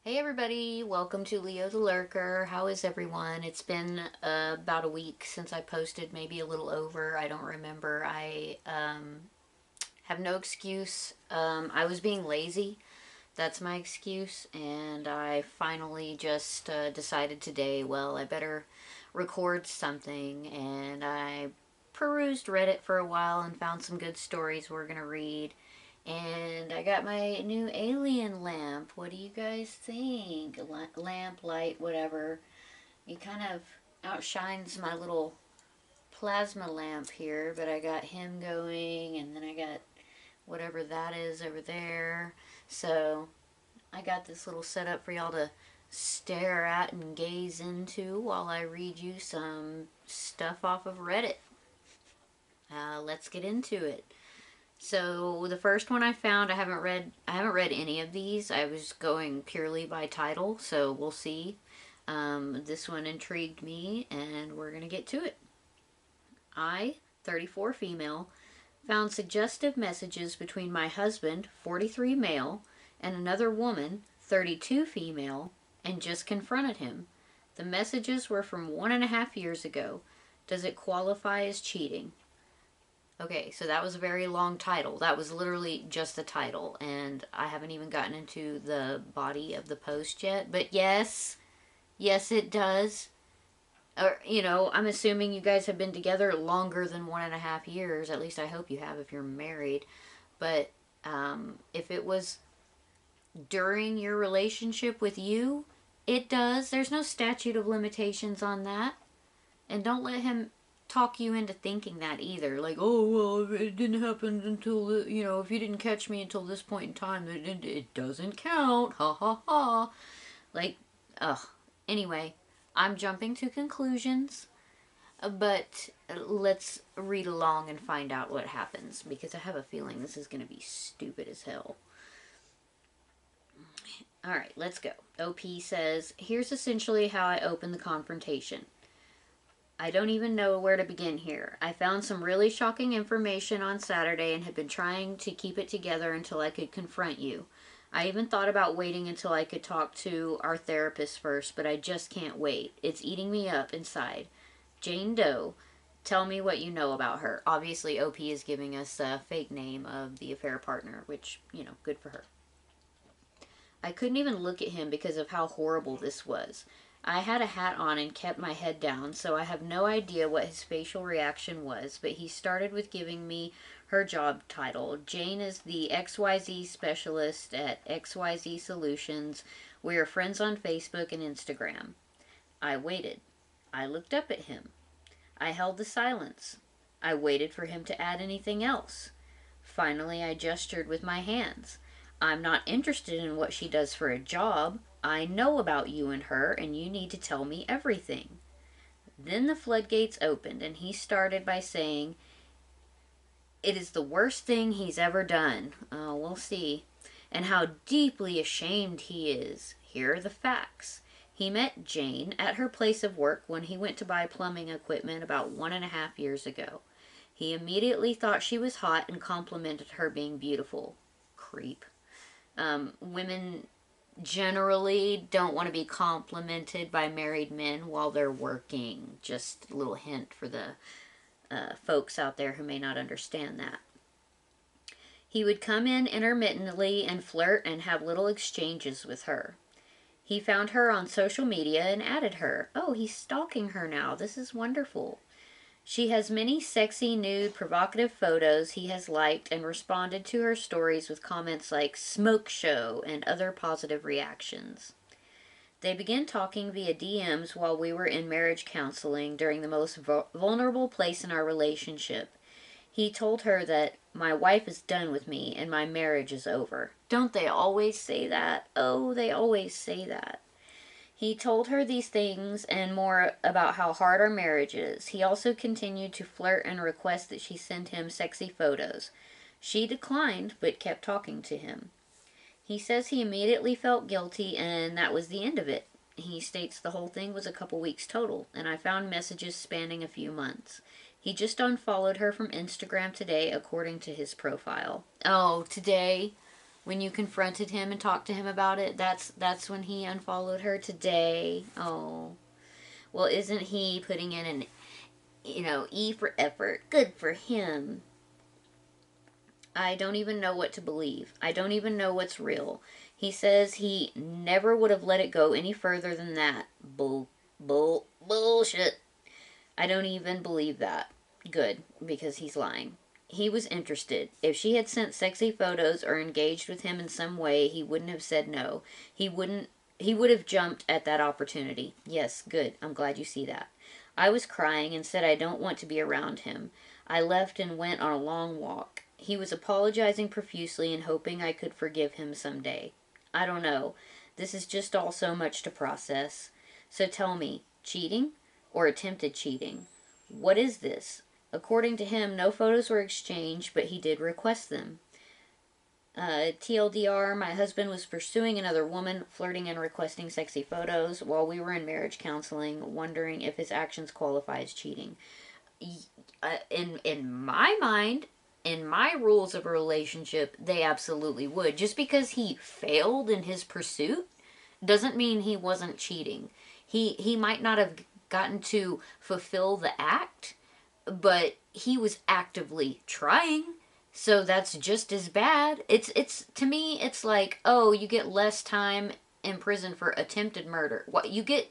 Hey everybody, welcome to Leo the Lurker. How is everyone? It's been about a week since I posted, maybe a little over. I don't remember. I have no excuse. I was being lazy. That's my excuse. And I finally just decided today, well, I better record something. And I perused Reddit for a while and found some good stories we're going to read. And I got my new alien lamp. What do you guys think? Lamp, light, whatever. It kind of outshines my little plasma lamp here, but I got him going, and then I got whatever that is over there. So I got this little setup for y'all to stare at and gaze into while I read you some stuff off of Reddit. Let's get into it. So the first one I found, I haven't read any of these. I was going purely by title, so we'll see. This one intrigued me, and we're gonna get to it. I, 34 female, found suggestive messages between my husband, 43 male, and another woman, 32 female, and just confronted him. The messages were from 1.5 years ago. Does it qualify as cheating? Okay, so that was a very long title. That was literally just the title, and I haven't even gotten into the body of the post yet. But yes, yes, it does. Or, I'm assuming you guys have been together longer than 1.5 years. At least I hope you have if you're married. But if it was during your relationship with you, it does. There's no statute of limitations on that. And don't let him talk you into thinking that either. Like, oh, well, it didn't happen until, if you didn't catch me until this point in time, it doesn't count. Ha ha ha. Like, ugh. Anyway, I'm jumping to conclusions, but let's read along and find out what happens because I have a feeling this is going to be stupid as hell. Alright, let's go. OP says, here's essentially how I open the confrontation. I don't even know where to begin here. I found some really shocking information on Saturday and had been trying to keep it together until I could confront you. I even thought about waiting until I could talk to our therapist first, but I just can't wait. It's eating me up inside. Jane Doe, tell me what you know about her. Obviously, OP is giving us a fake name of the affair partner, which, good for her. I couldn't even look at him because of how horrible this was. I had a hat on and kept my head down, so I have no idea what his facial reaction was, but he started with giving me her job title. Jane is the XYZ specialist at XYZ Solutions. We are friends on Facebook and Instagram. I waited. I looked up at him. I held the silence. I waited for him to add anything else. Finally, I gestured with my hands. I'm not interested in what she does for a job. I know about you and her, and you need to tell me everything. Then the floodgates opened, and he started by saying, it is the worst thing he's ever done. Oh, we'll see. And how deeply ashamed he is. Here are the facts. He met Jane at her place of work when he went to buy plumbing equipment about 1.5 years ago. He immediately thought she was hot and complimented her being beautiful. Creep. Women generally don't want to be complimented by married men while they're working. Just a little hint for the folks out there who may not understand that. He would come in intermittently and flirt and have little exchanges with her. He found her on social media and added her. Oh, he's stalking her now. This is wonderful. She has many sexy, nude, provocative photos he has liked and responded to her stories with comments like smoke show and other positive reactions. They began talking via DMs while we were in marriage counseling during the most vulnerable place in our relationship. He told her that my wife is done with me and my marriage is over. Don't they always say that? Oh, they always say that. He told her these things and more about how hard our marriage is. He also continued to flirt and request that she send him sexy photos. She declined, but kept talking to him. He says he immediately felt guilty, and that was the end of it. He states the whole thing was a couple weeks total, and I found messages spanning a few months. He just unfollowed her from Instagram today, according to his profile. Oh, today? When you confronted him and talked to him about it, that's when he unfollowed her today. Oh. Well, isn't he putting in an, E for effort? Good for him. I don't even know what to believe. I don't even know what's real. He says he never would have let it go any further than that. Bullshit. I don't even believe that. Good, because he's lying. He was interested. If she had sent sexy photos or engaged with him in some way, he wouldn't have said no. He would have jumped at that opportunity. Yes, good. I'm glad you see that. I was crying and said I don't want to be around him. I left and went on a long walk. He was apologizing profusely and hoping I could forgive him someday. I don't know. This is just all so much to process. So tell me, cheating or attempted cheating? What is this? According to him, no photos were exchanged, but he did request them. TLDR, my husband was pursuing another woman, flirting and requesting sexy photos while we were in marriage counseling, wondering if his actions qualify as cheating. In my mind, in my rules of a relationship, they absolutely would. Just because he failed in his pursuit doesn't mean he wasn't cheating. He might not have gotten to fulfill the act, but he was actively trying. So that's just as bad. It's to me it's like, oh, you get less time in prison for attempted murder. What, you get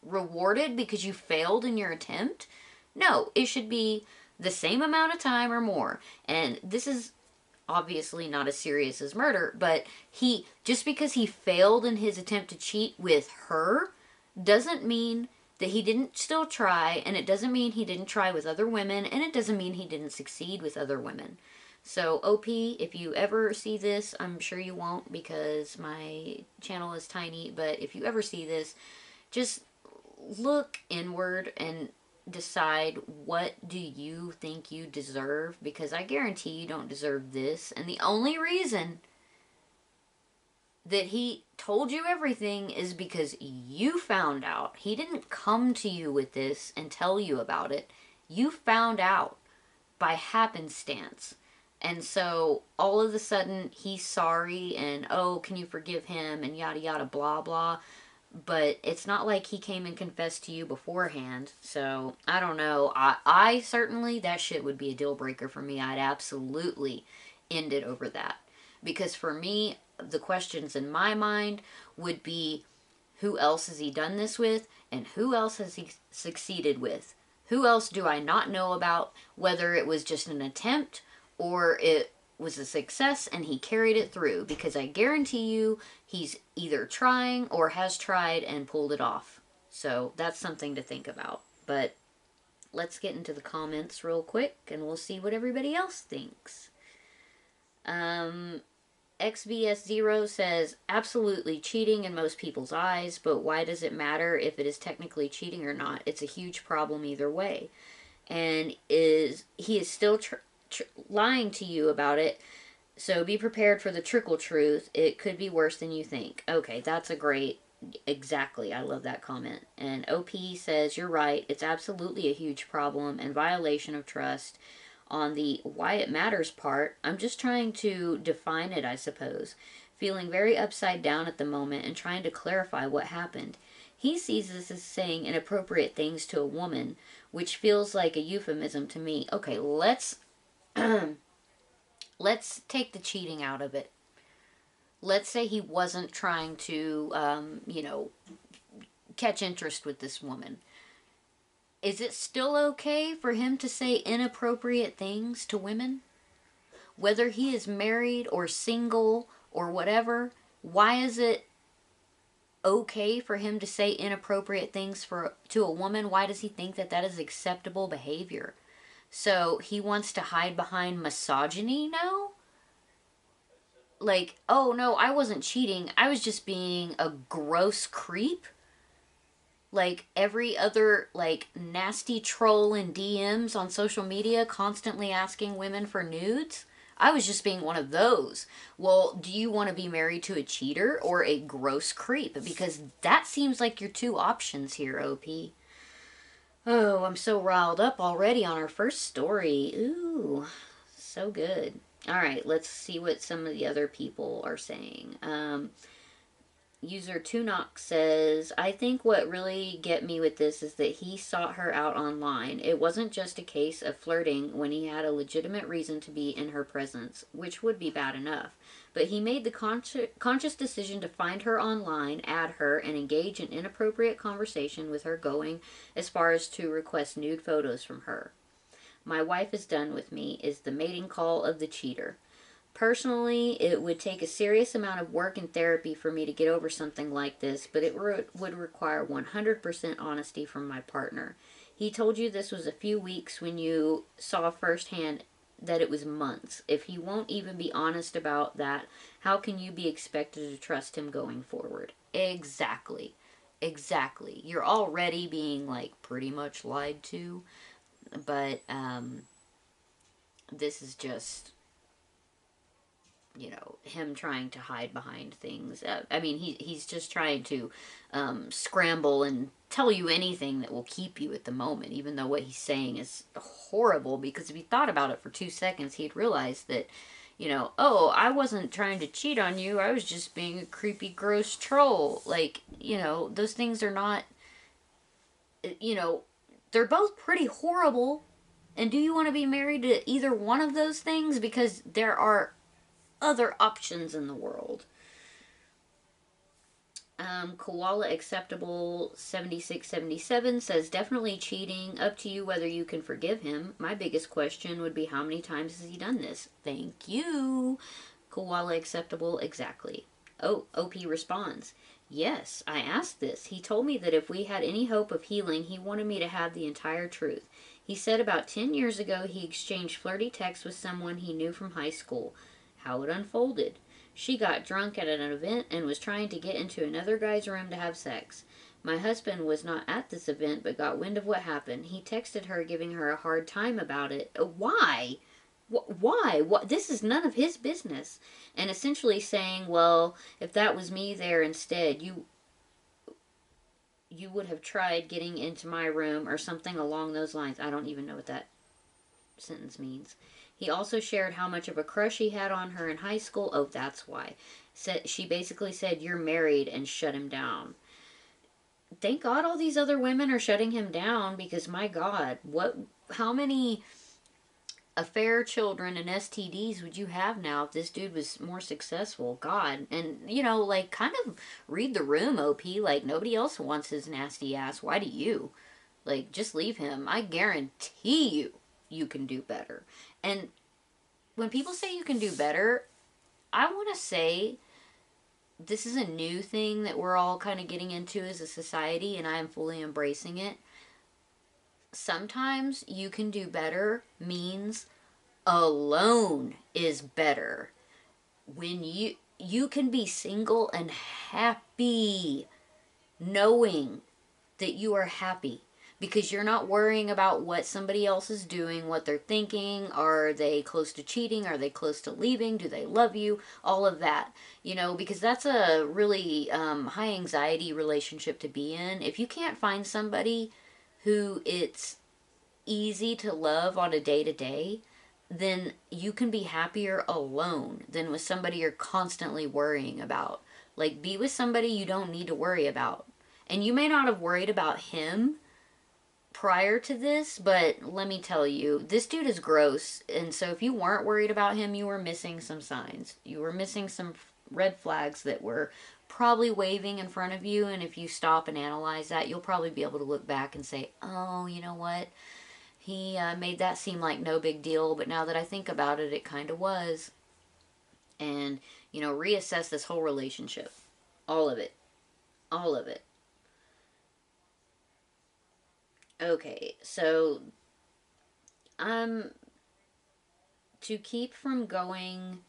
rewarded because you failed in your attempt? No, it should be the same amount of time or more. And this is obviously not as serious as murder, but he, just because he failed in his attempt to cheat with her doesn't mean that he didn't still try, and it doesn't mean he didn't try with other women, and it doesn't mean he didn't succeed with other women. So OP, if you ever see this, I'm sure you won't because my channel is tiny, but if you ever see this, just look inward and decide, what do you think you deserve? Because I guarantee you don't deserve this. And the only reason that he told you everything is because you found out. He didn't come to you with this and tell you about it. You found out by happenstance. And so all of a sudden he's sorry and, oh, can you forgive him and yada yada blah blah. But it's not like he came and confessed to you beforehand. So I don't know. I certainly, that shit would be a deal breaker for me. I'd absolutely end it over that. Because for me, the questions in my mind would be, who else has he done this with? And who else has he succeeded with? Who else do I not know about? Whether it was just an attempt or it was a success and he carried it through. Because I guarantee you, he's either trying or has tried and pulled it off. So that's something to think about. But let's get into the comments real quick and we'll see what everybody else thinks. XVS0 says, absolutely cheating in most people's eyes, but why does it matter if it is technically cheating or not? It's a huge problem either way. And he is still lying to you about it, so be prepared for the trickle truth. It could be worse than you think. Okay, that's a great, exactly, I love that comment. And OP says, you're right, it's absolutely a huge problem and violation of trust. On the why it matters part, I'm just trying to define it, I suppose. Feeling very upside down at the moment and trying to clarify what happened. He sees this as saying inappropriate things to a woman, which feels like a euphemism to me. Okay, let's take the cheating out of it. Let's say he wasn't trying to, catch interest with this woman. Is it still okay for him to say inappropriate things to women? Whether he is married or single or whatever, why is it okay for him to say inappropriate things to a woman? Why does he think that that is acceptable behavior? So he wants to hide behind misogyny now? Like, oh no, I wasn't cheating. I was just being a gross creep. Like every other, like, nasty troll in DMs on social media constantly asking women for nudes. I was just being one of those. Well, do you want to be married to a cheater or a gross creep? Because that seems like your two options here, OP. Oh, I'm so riled up already on our first story. Ooh, so good. All right, let's see what some of the other people are saying. User Tunok says, I think what really get me with this is that he sought her out online. It wasn't just a case of flirting when he had a legitimate reason to be in her presence, which would be bad enough. But he made the conscious decision to find her online, add her, and engage in inappropriate conversation with her, going as far as to request nude photos from her. My wife is done with me, is the mating call of the cheater. Personally, it would take a serious amount of work and therapy for me to get over something like this, but it would require 100% honesty from my partner. He told you this was a few weeks when you saw firsthand that it was months. If he won't even be honest about that, how can you be expected to trust him going forward? Exactly. Exactly. You're already being like pretty much lied to, but this is just, him trying to hide behind things. I mean, he's just trying to scramble and tell you anything that will keep you at the moment, even though what he's saying is horrible. Because if he thought about it for 2 seconds, he'd realize that, oh, I wasn't trying to cheat on you. I was just being a creepy, gross troll. Like, those things are not, you know, they're both pretty horrible. And do you want to be married to either one of those things? Because there are other options in the world. Koala Acceptable 7677 says, definitely cheating. Up to you whether you can forgive him. My biggest question would be, how many times has he done this? Thank you. Koala Acceptable, exactly. Oh, OP responds, yes, I asked this. He told me that if we had any hope of healing, he wanted me to have the entire truth. He said about 10 years ago he exchanged flirty texts with someone he knew from high school. How it unfolded. She got drunk at an event and was trying to get into another guy's room to have sex. My husband was not at this event but got wind of what happened. He texted her giving her a hard time about it. Why? Why? What? This is none of his business. And essentially saying, well, if that was me there instead, you would have tried getting into my room or something along those lines. I don't even know what that sentence means. He also shared how much of a crush he had on her in high school. Oh, that's why. She basically said, you're married, and shut him down. Thank God all these other women are shutting him down, because my God, how many affair children and STDs would you have now if this dude was more successful? God. And, like, kind of read the room, OP. Like, nobody else wants his nasty ass. Why do you? Like, just leave him. I guarantee you can do better. And when people say you can do better, I want to say this is a new thing that we're all kind of getting into as a society, and I am fully embracing it. Sometimes you can do better means alone is better. When you can be single and happy, knowing that you are happy, because you're not worrying about what somebody else is doing, what they're thinking. Are they close to cheating? Are they close to leaving? Do they love you? All of that, because that's a really high anxiety relationship to be in. If you can't find somebody who it's easy to love on a day-to-day, then you can be happier alone than with somebody you're constantly worrying about. Like, be with somebody you don't need to worry about. And you may not have worried about him prior to this, but let me tell you, this dude is gross. And so if you weren't worried about him, you were missing some signs. You were missing some red flags that were probably waving in front of you. And if you stop and analyze that, you'll probably be able to look back and say, oh, you know what? He made that seem like no big deal, but now that I think about it, it kind of was. And, reassess this whole relationship. All of it. All of it. Okay, so to keep from going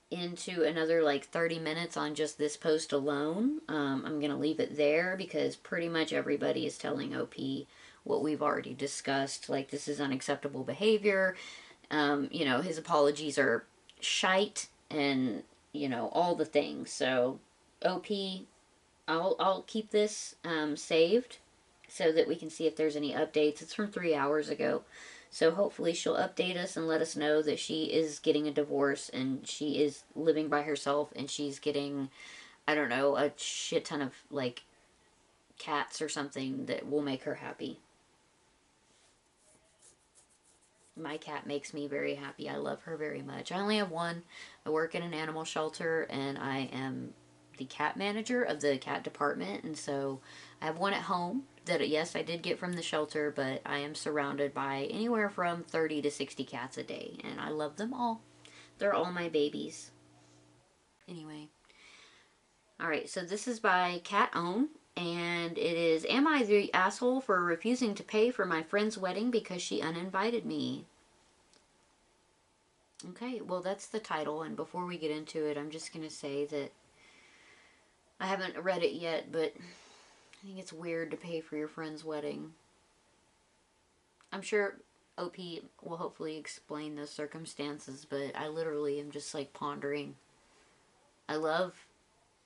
into another like 30 minutes on just this post alone, I'm going to leave it there, because pretty much everybody is telling OP what we've already discussed. Like, this is unacceptable behavior. His apologies are shite, and, all the things. So, OP, I'll keep this saved so that we can see if there's any updates. It's from 3 hours ago. So hopefully she'll update us and let us know that she is getting a divorce and she is living by herself and she's getting, I don't know, a shit ton of like cats or something that will make her happy. My cat makes me very happy. I love her very much. I only have one. I work in an animal shelter and I am the cat manager of the cat department. And so I have one at home that, yes, I did get from the shelter, but I am surrounded by anywhere from 30 to 60 cats a day. And I love them all. They're all my babies. Anyway. Alright, so this is by Cat Own. And it is, am I the asshole for refusing to pay for my friend's wedding because she uninvited me? Okay, well that's the title, and before we get into it, I'm just going to say that I haven't read it yet, but I think it's weird to pay for your friend's wedding. I'm sure OP will hopefully explain the circumstances, but I literally am just like pondering. I love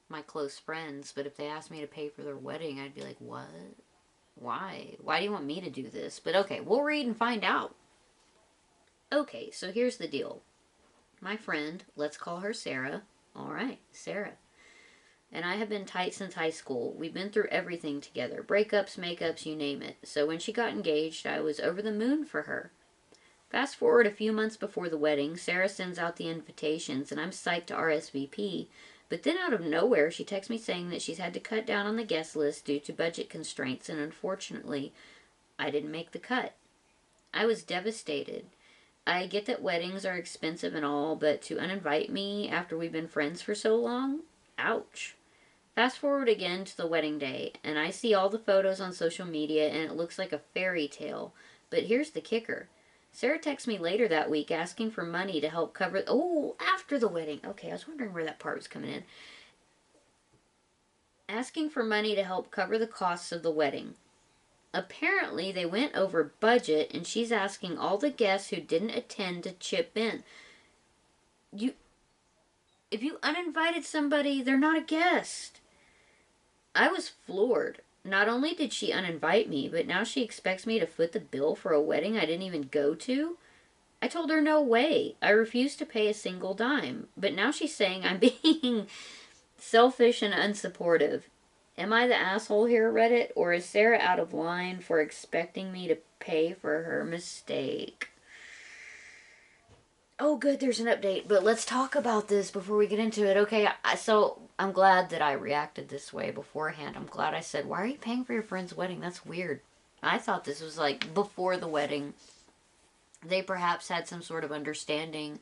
my close friends, but if they asked me to pay for their wedding, I'd be like, what? Why? Why do you want me to do this? But okay, we'll read and find out. Okay, so here's the deal. My friend, let's call her Sarah. Alright, Sarah. And I have been tight since high school. We've been through everything together. Breakups, makeups, you name it. So when she got engaged, I was over the moon for her. Fast forward a few months before the wedding, Sarah sends out the invitations, and I'm psyched to RSVP. But then out of nowhere, she texts me saying that she's had to cut down on the guest list due to budget constraints, and unfortunately, I didn't make the cut. I was devastated. I get that weddings are expensive and all, but to uninvite me after we've been friends for so long? Ouch. Fast forward again to the wedding day, and I see all the photos on social media, and it looks like a fairy tale. But here's the kicker. Sarah texted me later that week asking for money to help cover... Oh, after the wedding. Okay, I was wondering where that part was coming in. Asking for money to help cover the costs of the wedding. Apparently, they went over budget, and she's asking all the guests who didn't attend to chip in. If you uninvited somebody, they're not a guest. I was floored. Not only did she uninvite me, but now she expects me to foot the bill for a wedding I didn't even go to? I told her no way. I refused to pay a single dime. But now she's saying I'm being selfish and unsupportive. Am I the asshole here, Reddit? Or is Sarah out of line for expecting me to pay for her mistake? Oh, good, there's an update. But let's talk about this before we get into it. Okay, so I'm glad that I reacted this way beforehand. I'm glad I said, why are you paying for your friend's wedding? That's weird. I thought this was like before the wedding. They perhaps had some sort of understanding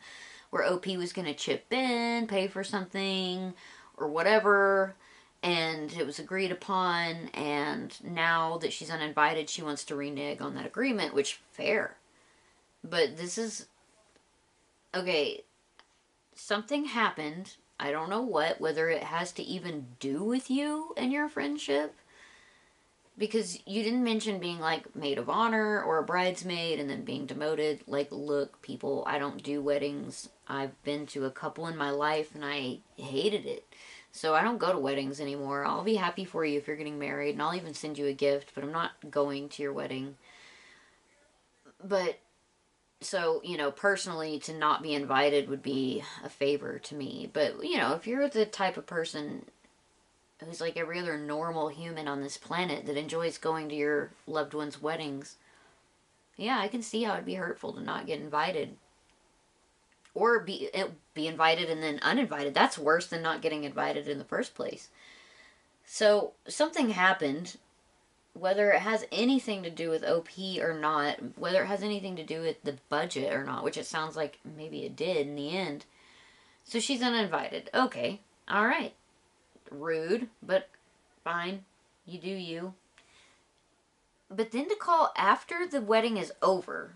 where OP was going to chip in, pay for something, or whatever, and it was agreed upon, and now that she's uninvited, she wants to renege on that agreement, which, fair. But this is... Okay, something happened. I don't know what, whether it has to even do with you and your friendship. Because you didn't mention being like maid of honor or a bridesmaid and then being demoted. Like, look, people, I don't do weddings. I've been to a couple in my life and I hated it. So I don't go to weddings anymore. I'll be happy for you if you're getting married and I'll even send you a gift, but I'm not going to your wedding. But... So, you know, personally, to not be invited would be a favor to me. But, you know, if you're the type of person who's like every other normal human on this planet that enjoys going to your loved one's weddings, yeah, I can see how it'd be hurtful to not get invited. Or be invited and then uninvited. That's worse than not getting invited in the first place. So, something happened. Whether it has anything to do with OP or not, whether it has anything to do with the budget or not, which it sounds like maybe it did in the end. So she's uninvited. Okay, alright. Rude, but fine. You do you. But then to call after the wedding is over.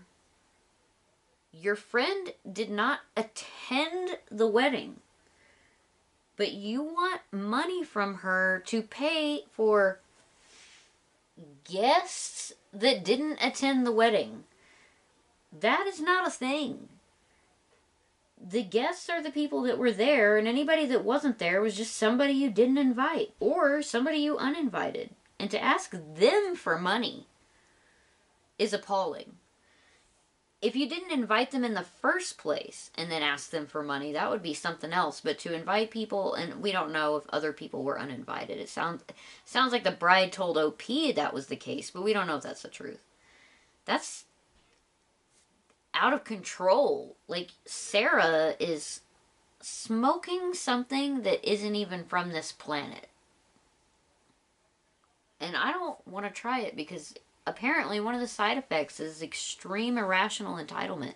Your friend did not attend the wedding. But you want money from her to pay for guests that didn't attend the wedding. That is not a thing. The guests are the people that were there, and anybody that wasn't there was just somebody you didn't invite, or somebody you uninvited. And to ask them for money is appalling. if you didn't invite them in the first place and then ask them for money, that would be something else. But to invite people, and we don't know if other people were uninvited. It sounds like the bride told OP that was the case, but we don't know if that's the truth. That's out of control. Like, Sarah is smoking something that isn't even from this planet. And I don't want to try it because apparently one of the side effects is extreme irrational entitlement.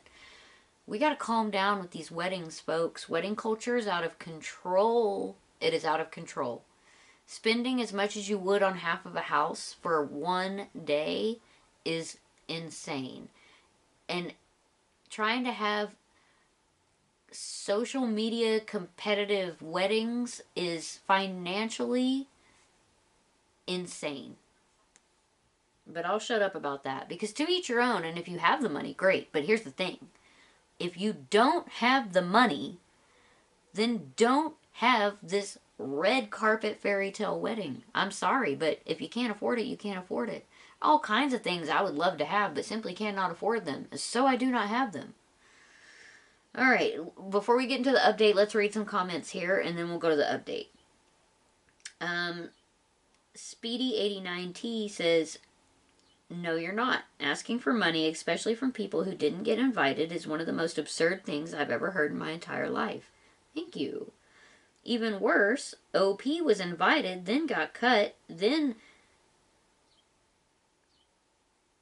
We got to calm down with these weddings, folks. Wedding culture is out of control. It is out of control. Spending as much as you would on half of a house for one day is insane. And trying to have social media competitive weddings is financially insane. But I'll shut up about that because to each your own, and if you have the money, great. But here's the thing. If you don't have the money, then don't have this red carpet fairy tale wedding. I'm sorry, but if you can't afford it, you can't afford it. All kinds of things I would love to have, but simply cannot afford them. So I do not have them. All right, before we get into the update, let's read some comments here, and then we'll go to the update. Speedy89T says, no, you're not. Asking for money, especially from people who didn't get invited, is one of the most absurd things I've ever heard in my entire life. Thank you. Even worse, OP was invited, then got cut, then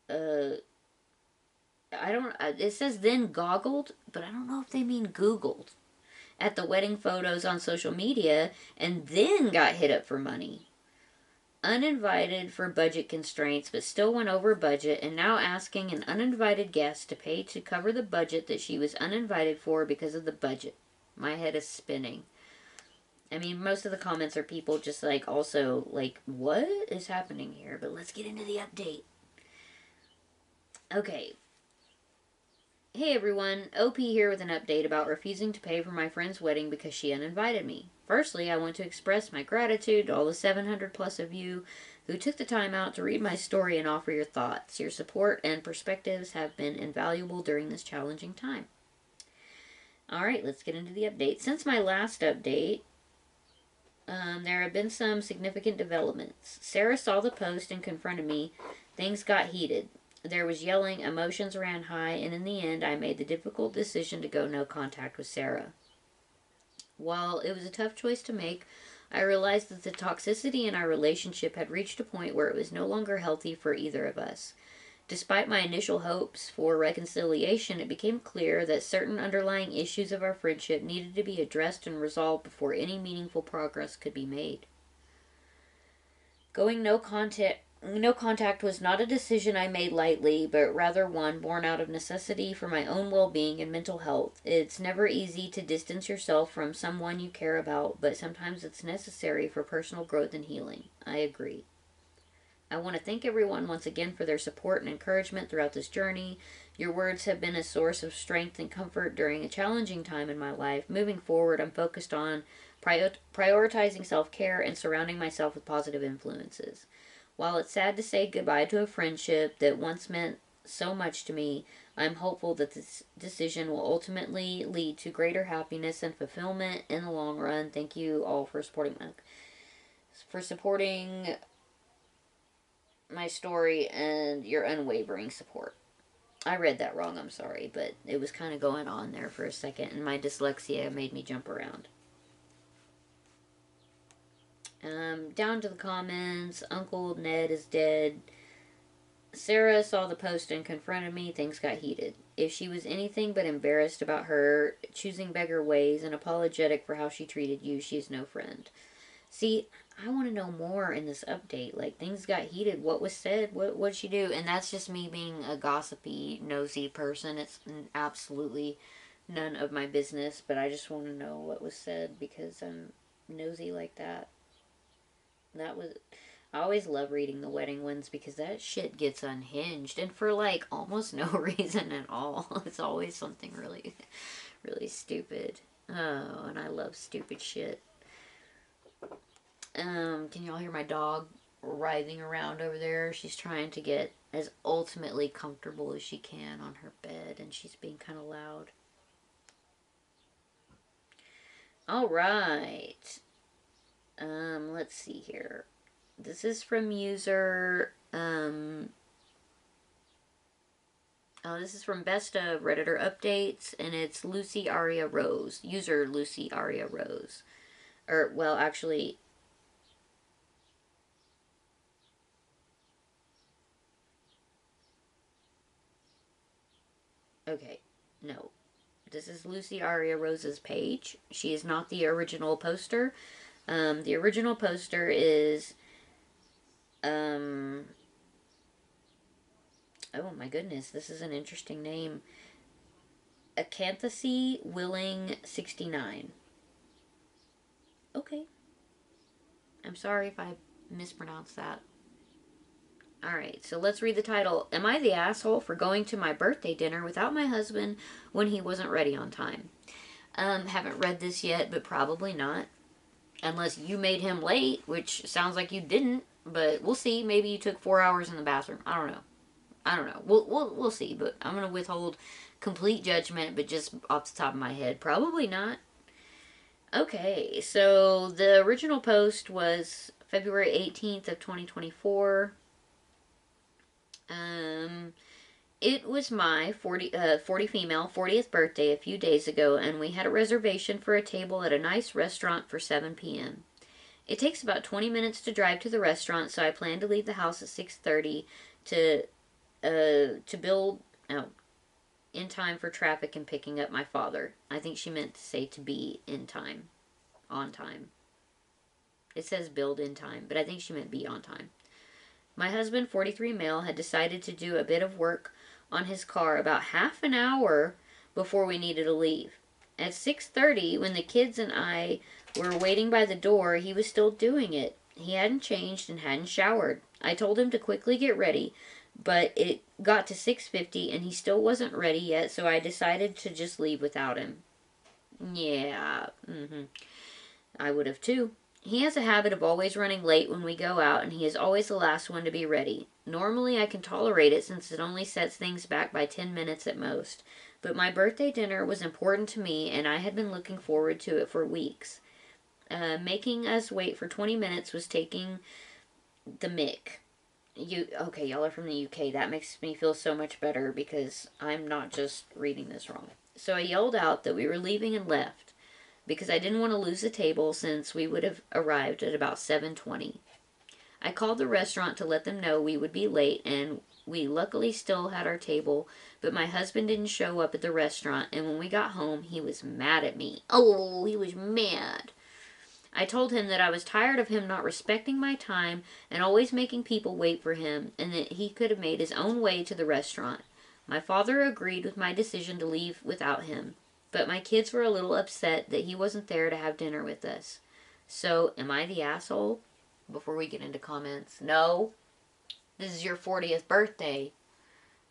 it says then goggled, but I don't know if they mean Googled at the wedding photos on social media and then got hit up for money. Uninvited for budget constraints, but still went over budget, and now asking an uninvited guest to pay to cover the budget that she was uninvited for because of the budget. My head is spinning. I mean, most of the comments are people just like, also, like, what is happening here? But let's get into the update. Okay. Hey everyone, OP here with an update about refusing to pay for my friend's wedding because she uninvited me. Firstly, I want to express my gratitude to all the 700 plus of you who took the time out to read my story and offer your thoughts. Your support and perspectives have been invaluable during this challenging time. Alright, let's get into the update. Since my last update, there have been some significant developments. Sarah saw the post and confronted me. Things got heated. There was yelling, emotions ran high, and in the end, I made the difficult decision to go no contact with Sarah. While it was a tough choice to make, I realized that the toxicity in our relationship had reached a point where it was no longer healthy for either of us. Despite my initial hopes for reconciliation, it became clear that certain underlying issues of our friendship needed to be addressed and resolved before any meaningful progress could be made. Going no contact was not a decision I made lightly, but rather one born out of necessity for my own well-being and mental health. It's never easy to distance yourself from someone you care about, but sometimes it's necessary for personal growth and healing. I agree. I want to thank everyone once again for their support and encouragement throughout this journey. Your words have been a source of strength and comfort during a challenging time in my life. Moving forward, I'm focused on prioritizing self-care and surrounding myself with positive influences. While it's sad to say goodbye to a friendship that once meant so much to me, I'm hopeful that this decision will ultimately lead to greater happiness and fulfillment in the long run. Thank you all for supporting my story and your unwavering support. I read that wrong, I'm sorry, but it was kind of going on there for a second, and my dyslexia made me jump around. Down to the comments. Uncle Ned is dead. Sarah saw the post and confronted me. Things got heated. If she was anything but embarrassed about her choosing beggar ways and apologetic for how she treated you, she's no friend. See, I want to know more in this update. Like, things got heated. What was said? What'd she do? And that's just me being a gossipy, nosy person. It's absolutely none of my business, but I just want to know what was said because I'm nosy like that. I always love reading the wedding ones because that shit gets unhinged, and for like almost no reason at all. It's always something really, really stupid. Oh, and I love stupid shit. Can y'all hear my dog? writhing around over there. She's trying to get as ultimately comfortable as she can on her bed, and she's being kind of loud. All right. Let's see here. This is from user, this is from Best of Redditor Updates, and it's Lucy Aria Rose. User Lucy Aria Rose. Or, well, actually, okay, no. This is Lucy Aria Rose's page. She is not the original poster. The original poster is, oh my goodness, this is an interesting name. Acanthusy Willing 69. Okay. I'm sorry if I mispronounced that. Alright, so let's read the title. Am I the asshole for going to my birthday dinner without my husband when he wasn't ready on time? Haven't read this yet, but probably not. Unless you made him late, which sounds like you didn't, but we'll see. Maybe you took 4 hours in the bathroom. I don't know. We'll see, but I'm going to withhold complete judgment, but just off the top of my head, probably not. Okay, so the original post was February 18th of 2024. It was my 40 female 40th birthday a few days ago, and we had a reservation for a table at a nice restaurant for 7 p.m. It takes about 20 minutes to drive to the restaurant, so I plan to leave the house at 6:30 to build in time for traffic and picking up my father. I think she meant to say to be in time, on time. It says build in time, but I think she meant be on time. My husband, 43 male, had decided to do a bit of work on his car about half an hour before we needed to leave. At 6:30, when the kids and I were waiting by the door, he was still doing it. He hadn't changed and hadn't showered. I told him to quickly get ready, but it got to 6:50 and he still wasn't ready yet, so I decided to just leave without him. Yeah, I would have too. He has a habit of always running late when we go out, and he is always the last one to be ready. Normally I can tolerate it since it only sets things back by 10 minutes at most. But my birthday dinner was important to me, and I had been looking forward to it for weeks. Making us wait for 20 minutes was taking the mick. Okay, y'all are from the UK. That makes me feel so much better because I'm not just reading this wrong. So I yelled out that we were leaving and left, because I didn't want to lose the table since we would have arrived at about 7:20. I called the restaurant to let them know we would be late, and we luckily still had our table, but my husband didn't show up at the restaurant, and when we got home, he was mad at me. Oh, he was mad. I told him that I was tired of him not respecting my time and always making people wait for him, and that he could have made his own way to the restaurant. My father agreed with my decision to leave without him, but my kids were a little upset that he wasn't there to have dinner with us. So, am I the asshole? Before we get into comments. No. This is your 40th birthday.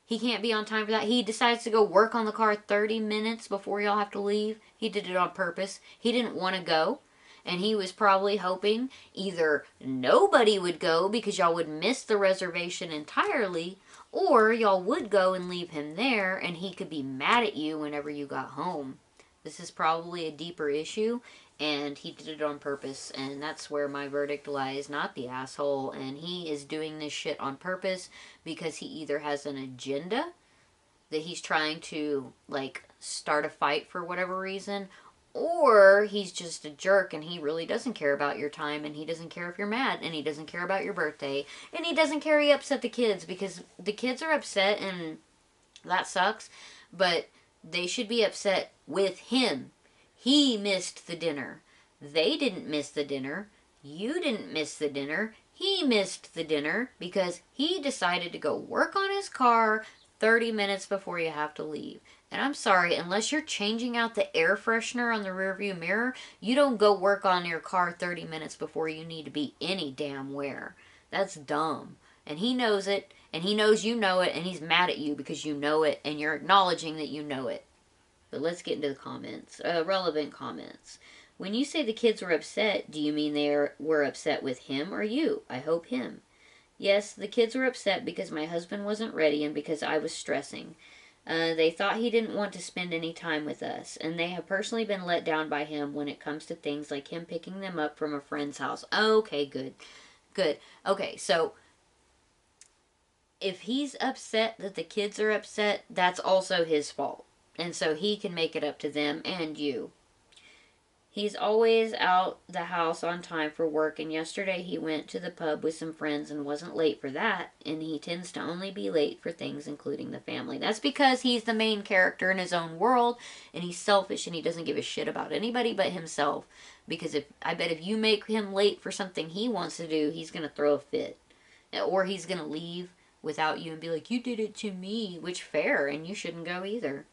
He can't be on time for that. He decides to go work on the car 30 minutes before y'all have to leave. He did it on purpose. He didn't want to go. And he was probably hoping either nobody would go because y'all would miss the reservation entirely, or y'all would go and leave him there and he could be mad at you whenever you got home. This is probably a deeper issue, and he did it on purpose, and that's where my verdict lies, not the asshole. And he is doing this shit on purpose because he either has an agenda that he's trying to, like, start a fight for whatever reason, or he's just a jerk and he really doesn't care about your time, and he doesn't care if you're mad, and he doesn't care about your birthday, and he doesn't care he upset the kids, because the kids are upset and that sucks, but they should be upset with him. He missed the dinner. They didn't miss the dinner. You didn't miss the dinner. He missed the dinner because he decided to go work on his car 30 minutes before you have to leave. And I'm sorry, unless you're changing out the air freshener on the rearview mirror, you don't go work on your car 30 minutes before you need to be any damn where. That's dumb. And he knows it, and he knows you know it, and he's mad at you because you know it, and you're acknowledging that you know it. But let's get into the comments. Relevant comments. When you say the kids were upset, do you mean were upset with him or you? I hope him. Yes, the kids were upset because my husband wasn't ready and because I was stressing. They thought he didn't want to spend any time with us, and they have personally been let down by him when it comes to things like him picking them up from a friend's house. Okay, good. Good. Okay, so if he's upset that the kids are upset, that's also his fault. And so he can make it up to them and you. He's always out the house on time for work, and yesterday he went to the pub with some friends and wasn't late for that, and he tends to only be late for things including the family. That's because he's the main character in his own world, and he's selfish, and he doesn't give a shit about anybody but himself. Because I bet if you make him late for something he wants to do, he's going to throw a fit. Or he's going to leave without you and be like, you did it to me, which fair, and you shouldn't go either.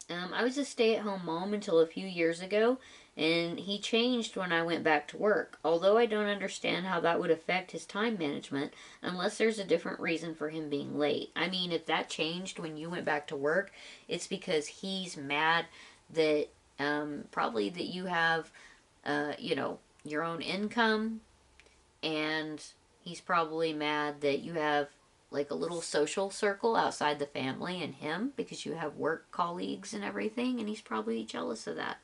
I was a stay-at-home mom until a few years ago, and he changed when I went back to work. Although I don't understand how that would affect his time management, unless there's a different reason for him being late. I mean, if that changed when you went back to work, it's because he's mad that, probably that you have, your own income, and he's probably mad that you have like a little social circle outside the family and him because you have work colleagues and everything, and he's probably jealous of that.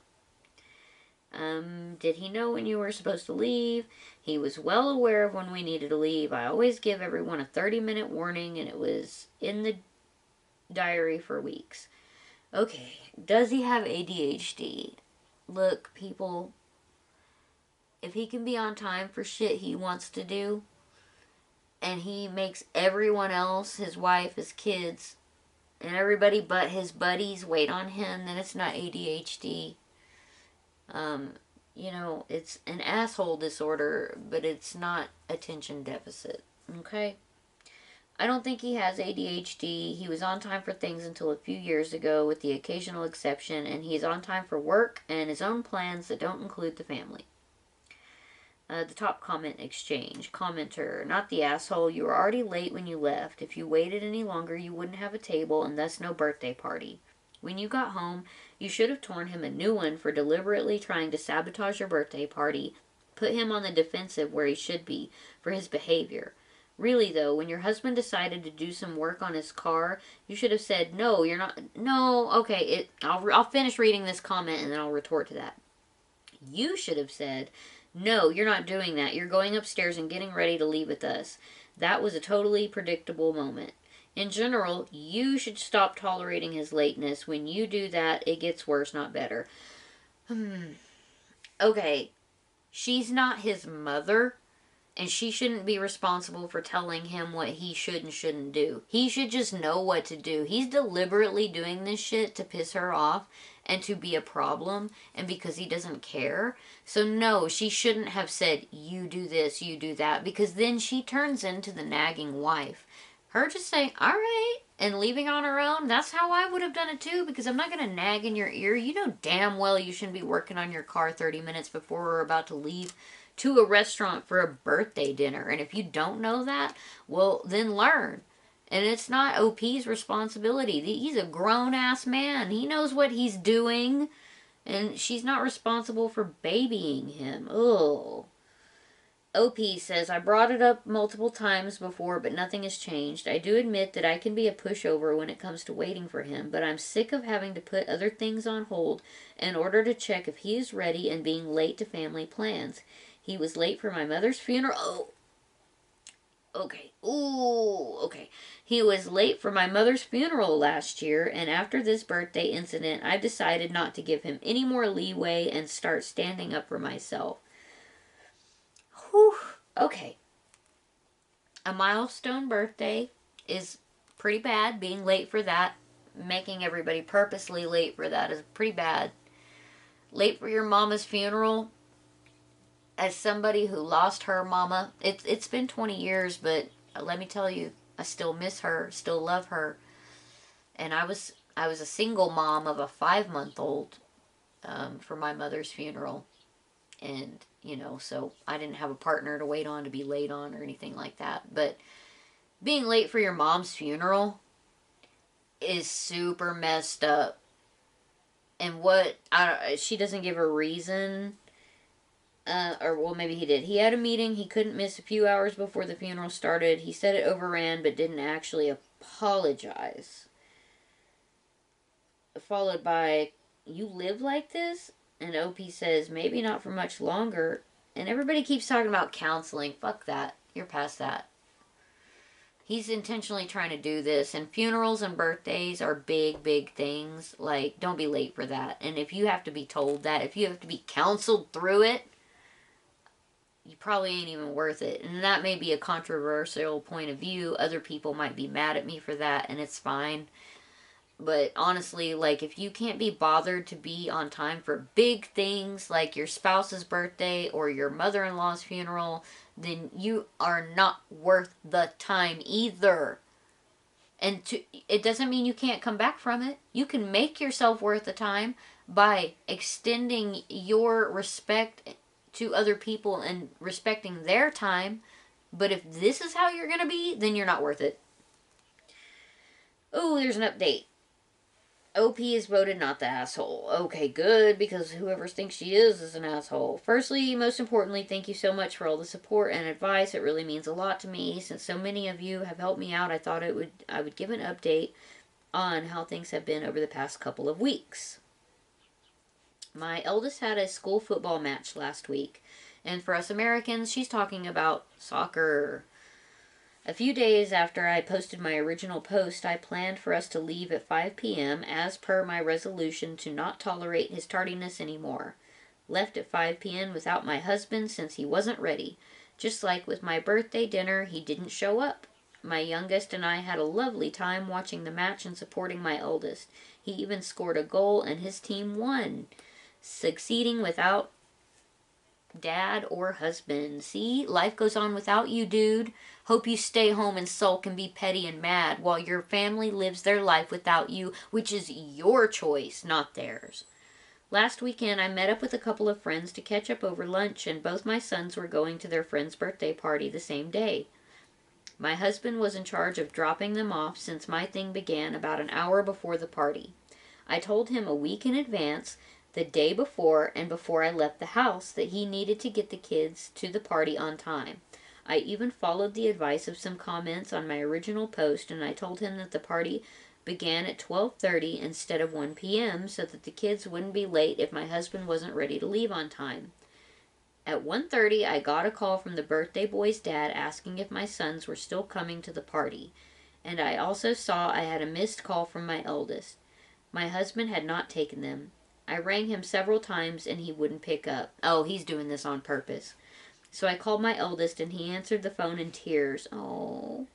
Did he know when you were supposed to leave? He was well aware of when we needed to leave. I always give everyone a 30-minute warning, and it was in the diary for weeks. Okay, does he have ADHD? Look, people, if he can be on time for shit he wants to do, and he makes everyone else, his wife, his kids, and everybody but his buddies wait on him, then it's not ADHD. It's an asshole disorder, but it's not attention deficit. Okay? I don't think he has ADHD. He was on time for things until a few years ago, with the occasional exception, and he's on time for work and his own plans that don't include the family. The top comment exchange. Commenter, not the asshole. You were already late when you left. If you waited any longer, you wouldn't have a table and thus no birthday party. When you got home, you should have torn him a new one for deliberately trying to sabotage your birthday party. Put him on the defensive where he should be for his behavior. Really, though, when your husband decided to do some work on his car, you should have said, no, you're not. No, okay, I'll finish reading this comment and then I'll retort to that. You should have said, no, you're not doing that. You're going upstairs and getting ready to leave with us. That was a totally predictable moment. In general, you should stop tolerating his lateness. When you do that, it gets worse, not better. Okay, she's not his mother, and she shouldn't be responsible for telling him what he should and shouldn't do. He should just know what to do. He's deliberately doing this shit to piss her off and to be a problem, and because he doesn't care. So no, she shouldn't have said, you do this, you do that, because then she turns into the nagging wife. Her just saying, all right, and leaving on her own, that's how I would have done it too, because I'm not going to nag in your ear. You know damn well you shouldn't be working on your car 30 minutes before we're about to leave to a restaurant for a birthday dinner. And if you don't know that, well, then learn. And it's not OP's responsibility. He's a grown-ass man. He knows what he's doing. And she's not responsible for babying him. Ugh. OP says, I brought it up multiple times before, but nothing has changed. I do admit that I can be a pushover when it comes to waiting for him, but I'm sick of having to put other things on hold in order to check if he is ready and being late to family plans. He was late for my mother's funeral. Oh. Okay. Ooh, okay. He was late for my mother's funeral last year, and after this birthday incident, I've decided not to give him any more leeway and start standing up for myself. Whew. Okay. A milestone birthday is pretty bad. Being late for that, making everybody purposely late for that is pretty bad. Late for your mama's funeral, as somebody who lost her mama, it's been 20 years, but let me tell you, I still miss her, still love her. And I was a single mom of a 5-month-old for my mother's funeral. And, so I didn't have a partner to wait on, to be late on, or anything like that. But being late for your mom's funeral is super messed up. And she doesn't give a reason. Or well, maybe he did. He had a meeting he couldn't miss a few hours before the funeral started. He said it overran, but didn't actually apologize. Followed by, "You live like this?" And OP says, "Maybe not for much longer." And everybody keeps talking about counseling. Fuck that. You're past that. He's intentionally trying to do this, and funerals and birthdays are big, big things. Like, don't be late for that. And if you have to be told that, if you have to be counseled through it, you probably ain't even worth it. And that may be a controversial point of view. Other people might be mad at me for that, and it's fine. But honestly, like, if you can't be bothered to be on time for big things like your spouse's birthday or your mother-in-law's funeral, then you are not worth the time either. And it doesn't mean you can't come back from it. You can make yourself worth the time by extending your respect to other people and respecting their time. But if this is how you're going to be, then you're not worth it. Oh, there's an update. OP is voted not the asshole. Okay, good, because whoever thinks she is an asshole. Firstly, most importantly, thank you so much for all the support and advice. It really means a lot to me. Since so many of you have helped me out, I thought I would give an update on how things have been over the past couple of weeks. My eldest had a school football match last week, and for us Americans, she's talking about soccer. A few days after I posted my original post, I planned for us to leave at 5 p.m. as per my resolution to not tolerate his tardiness anymore. Left at 5 p.m. without my husband since he wasn't ready. Just like with my birthday dinner, he didn't show up. My youngest and I had a lovely time watching the match and supporting my oldest. He even scored a goal and his team won, succeeding without dad or husband. See, life goes on without you, dude. Hope you stay home and sulk and be petty and mad while your family lives their life without you, which is your choice, not theirs. Last weekend, I met up with a couple of friends to catch up over lunch, and both my sons were going to their friend's birthday party the same day. My husband was in charge of dropping them off since my thing began about an hour before the party. I told him a week in advance, the day before and before I left the house, that he needed to get the kids to the party on time. I even followed the advice of some comments on my original post, and I told him that the party began at 12:30 instead of 1 p.m. so that the kids wouldn't be late if my husband wasn't ready to leave on time. At 1:30, I got a call from the birthday boy's dad asking if my sons were still coming to the party, and I also saw I had a missed call from my eldest. My husband had not taken them. I rang him several times and he wouldn't pick up. Oh, he's doing this on purpose. So I called my eldest and he answered the phone in tears. Oh.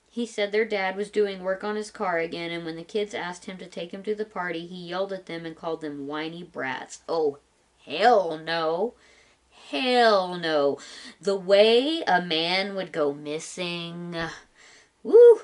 He said their dad was doing work on his car again, and when the kids asked him to take him to the party, he yelled at them and called them whiny brats. Oh, hell no. Hell no. The way a man would go missing. Woo.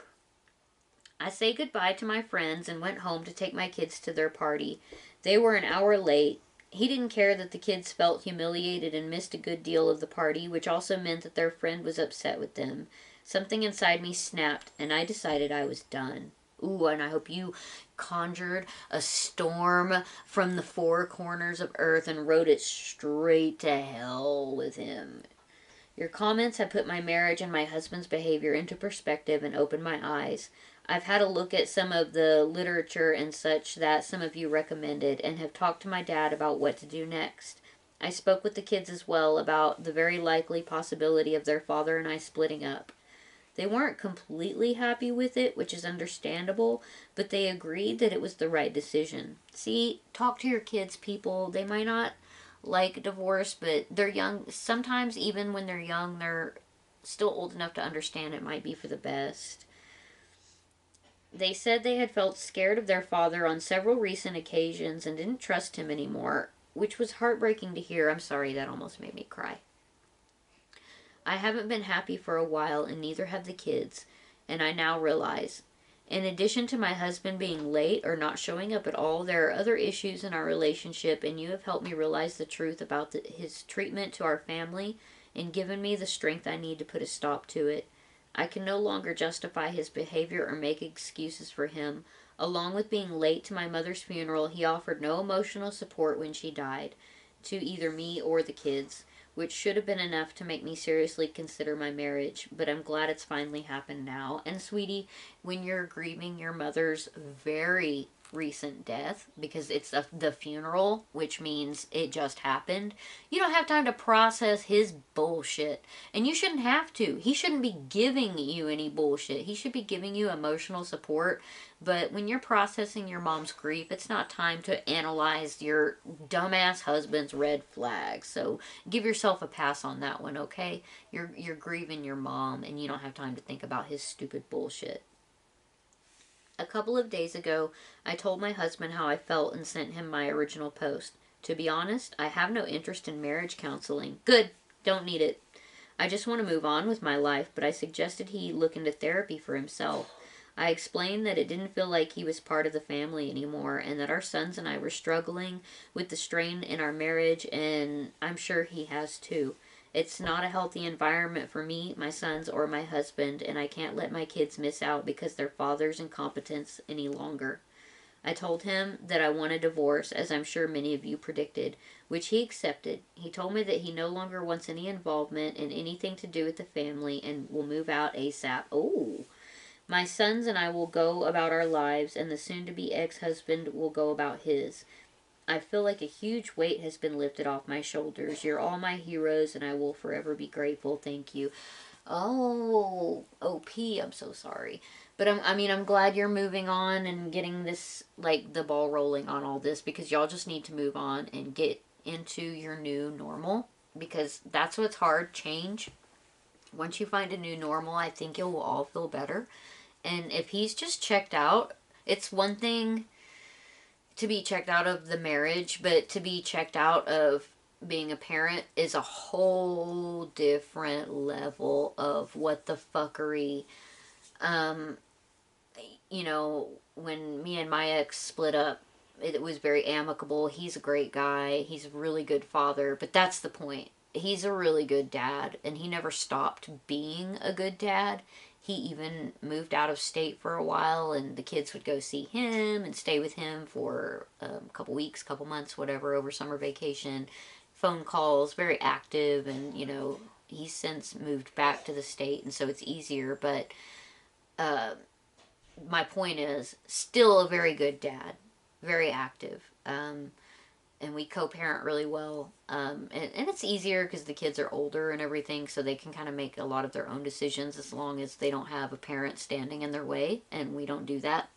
I say goodbye to my friends and went home to take my kids to their party. They were an hour late. He didn't care that the kids felt humiliated and missed a good deal of the party, which also meant that their friend was upset with them. Something inside me snapped, and I decided I was done. Ooh, and I hope you conjured a storm from the four corners of earth and rode it straight to hell with him. Your comments have put my marriage and my husband's behavior into perspective and opened my eyes. I've had a look at some of the literature and such that some of you recommended and have talked to my dad about what to do next. I spoke with the kids as well about the very likely possibility of their father and I splitting up. They weren't completely happy with it, which is understandable, but they agreed that it was the right decision. See, talk to your kids, people. They might not like divorce, but they're young. Sometimes even when they're young, they're still old enough to understand it might be for the best. They said they had felt scared of their father on several recent occasions and didn't trust him anymore, which was heartbreaking to hear. I'm sorry, that almost made me cry. I haven't been happy for a while, and neither have the kids, and I now realize, in addition to my husband being late or not showing up at all, there are other issues in our relationship, and you have helped me realize the truth about his treatment to our family and given me the strength I need to put a stop to it. I can no longer justify his behavior or make excuses for him. Along with being late to my mother's funeral, he offered no emotional support when she died to either me or the kids, which should have been enough to make me seriously consider my marriage, but I'm glad it's finally happened now. And sweetie, when you're grieving your mother's very recent death, because it's the funeral, which means it just happened, you don't have time to process his bullshit. And you shouldn't have to. He shouldn't be giving you any bullshit. He should be giving you emotional support. But when you're processing your mom's grief, it's not time to analyze your dumbass husband's red flags. So give yourself a pass on that one, okay? You're grieving your mom and you don't have time to think about his stupid bullshit. A couple of days ago, I told my husband how I felt and sent him my original post. To be honest, I have no interest in marriage counseling. Good, don't need it. I just want to move on with my life, but I suggested he look into therapy for himself. I explained that it didn't feel like he was part of the family anymore and that our sons and I were struggling with the strain in our marriage, and I'm sure he has too. It's not a healthy environment for me, my sons, or my husband, and I can't let my kids miss out because their father's incompetence any longer. I told him that I want a divorce, as I'm sure many of you predicted, which he accepted. He told me that he no longer wants any involvement in anything to do with the family and will move out ASAP. Oh. My sons and I will go about our lives, and the soon-to-be ex-husband will go about his. I feel like a huge weight has been lifted off my shoulders. You're all my heroes, and I will forever be grateful. Thank you. Oh, OP, I'm so sorry. But I'm glad you're moving on and getting this, like, the ball rolling on all this, because y'all just need to move on and get into your new normal, because that's what's hard, change. Once you find a new normal, I think you'll all feel better. And if he's just checked out, it's one thing to be checked out of the marriage, but to be checked out of being a parent is a whole different level of what the fuckery. Um, when me and my ex split up, it was very amicable. He's a great guy. He's a really good father, but that's the point. He's a really good dad, and he never stopped being a good dad. He even moved out of state for a while, and the kids would go see him and stay with him for a couple weeks, couple months, whatever, over summer vacation. Phone calls, very active, and, he's since moved back to the state, and so it's easier. But my point is, still a very good dad, very active. And we co-parent really well. And it's easier because the kids are older and everything, so they can kind of make a lot of their own decisions as long as they don't have a parent standing in their way, and we don't do that.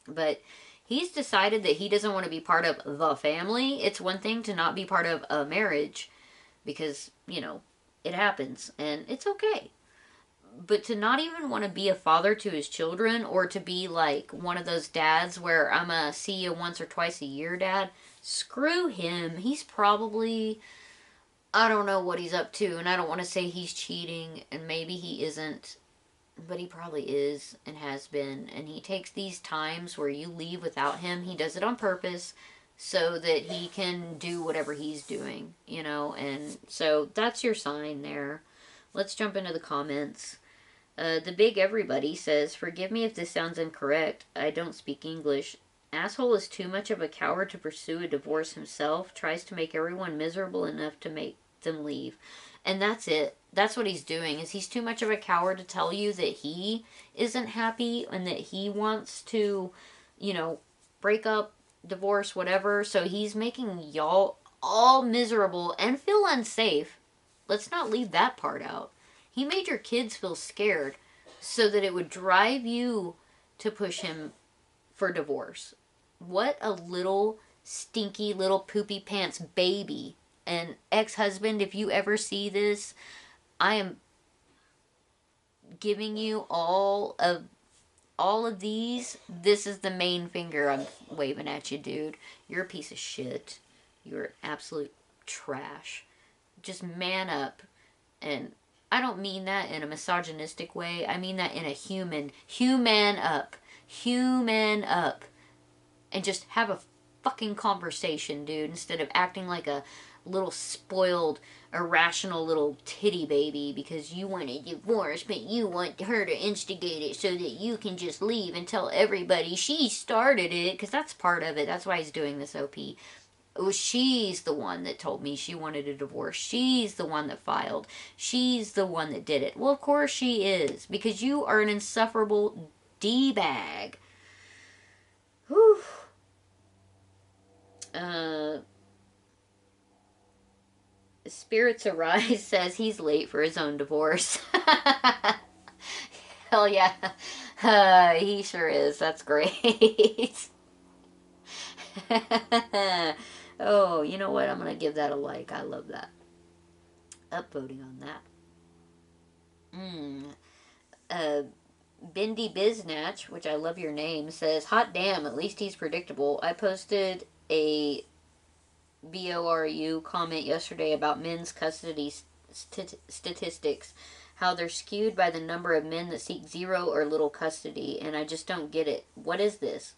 But he's decided that he doesn't want to be part of the family. It's one thing to not be part of a marriage because, it happens, and it's okay. But to not even want to be a father to his children, or to be like one of those dads where I'm a see you once or twice a year dad, screw him. He's probably, I don't know what he's up to, and I don't want to say he's cheating, and maybe he isn't, but he probably is and has been. And he takes these times where you leave without him, he does it on purpose so that he can do whatever he's doing, and so that's your sign there. Let's jump into the comments. The Big Everybody says, forgive me if this sounds incorrect. I don't speak English. Asshole is too much of a coward to pursue a divorce himself. Tries to make everyone miserable enough to make them leave. And that's it. That's what he's doing. Is he's too much of a coward to tell you that he isn't happy and that he wants to, break up, divorce, whatever. So he's making y'all all miserable and feel unsafe. Let's not leave that part out. He made your kids feel scared so that it would drive you to push him for divorce. What a little stinky little poopy pants baby. And ex-husband, if you ever see this, I am giving you all of these. This is the main finger I'm waving at you, dude. You're a piece of shit. You're absolute trash. Just man up. And I don't mean that in a misogynistic way. I mean that in a human up. Human up. And just have a fucking conversation, dude, instead of acting like a little spoiled, irrational little titty baby because you want a divorce, but you want her to instigate it so that you can just leave and tell everybody she started it, because that's part of it. That's why he's doing this, OP. She's the one that told me she wanted a divorce. She's the one that filed. She's the one that did it. Well, of course she is, because you are an insufferable D-bag. Whew. Spirits Arise says he's late for his own divorce. Hell yeah. He sure is. That's great. Oh, you know what? I'm going to give that a like. I love that. Upvoting on that. Bindi Biznatch, which I love your name, says, hot damn, at least he's predictable. I posted a BORU comment yesterday about men's custody statistics, how they're skewed by the number of men that seek zero or little custody, and I just don't get it. What is this?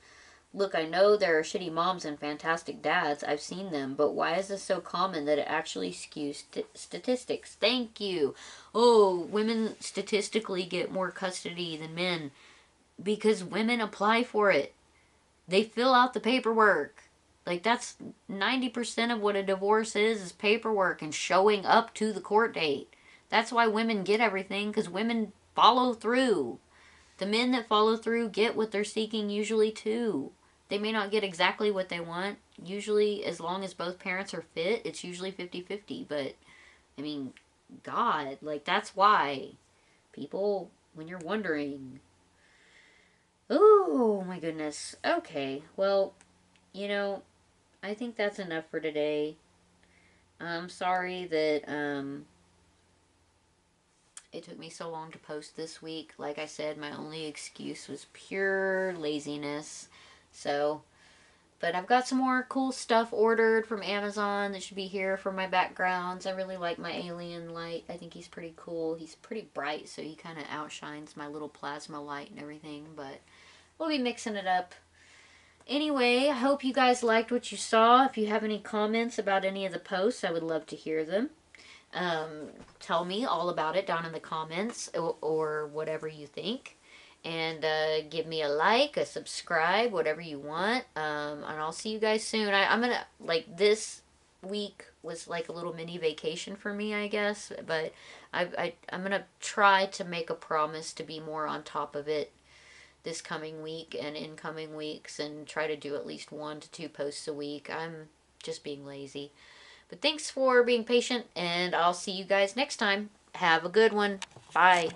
Look, I know there are shitty moms and fantastic dads. I've seen them. But why is this so common that it actually skews statistics? Thank you. Oh, women statistically get more custody than men because women apply for it. They fill out the paperwork. Like, that's 90% of what a divorce is paperwork and showing up to the court date. That's why women get everything, because women follow through. The men that follow through get what they're seeking usually too. They may not get exactly what they want. Usually, as long as both parents are fit, it's usually 50-50. But, I mean, God, like, that's why. People, when you're wondering. Oh, my goodness. Okay, well, you know, I think that's enough for today. I'm sorry that, it took me so long to post this week. Like I said, my only excuse was pure laziness. So, but I've got some more cool stuff ordered from Amazon that should be here for my backgrounds. I really like my alien light. I think he's pretty cool. He's pretty bright, so he kind of outshines my little plasma light and everything. But we'll be mixing it up. Anyway, I hope you guys liked what you saw. If you have any comments about any of the posts, I would love to hear them. Tell me all about it down in the comments or whatever you think. And give me a like, a subscribe, whatever you want. And I'll see you guys soon. I'm gonna, like, this week was like a little mini vacation for me, I guess. But I'm gonna try to make a promise to be more on top of it this coming week and incoming weeks, and try to do at least 1 to 2 posts a week. I'm just being lazy. But thanks for being patient, and I'll see you guys next time. Have a good one. Bye.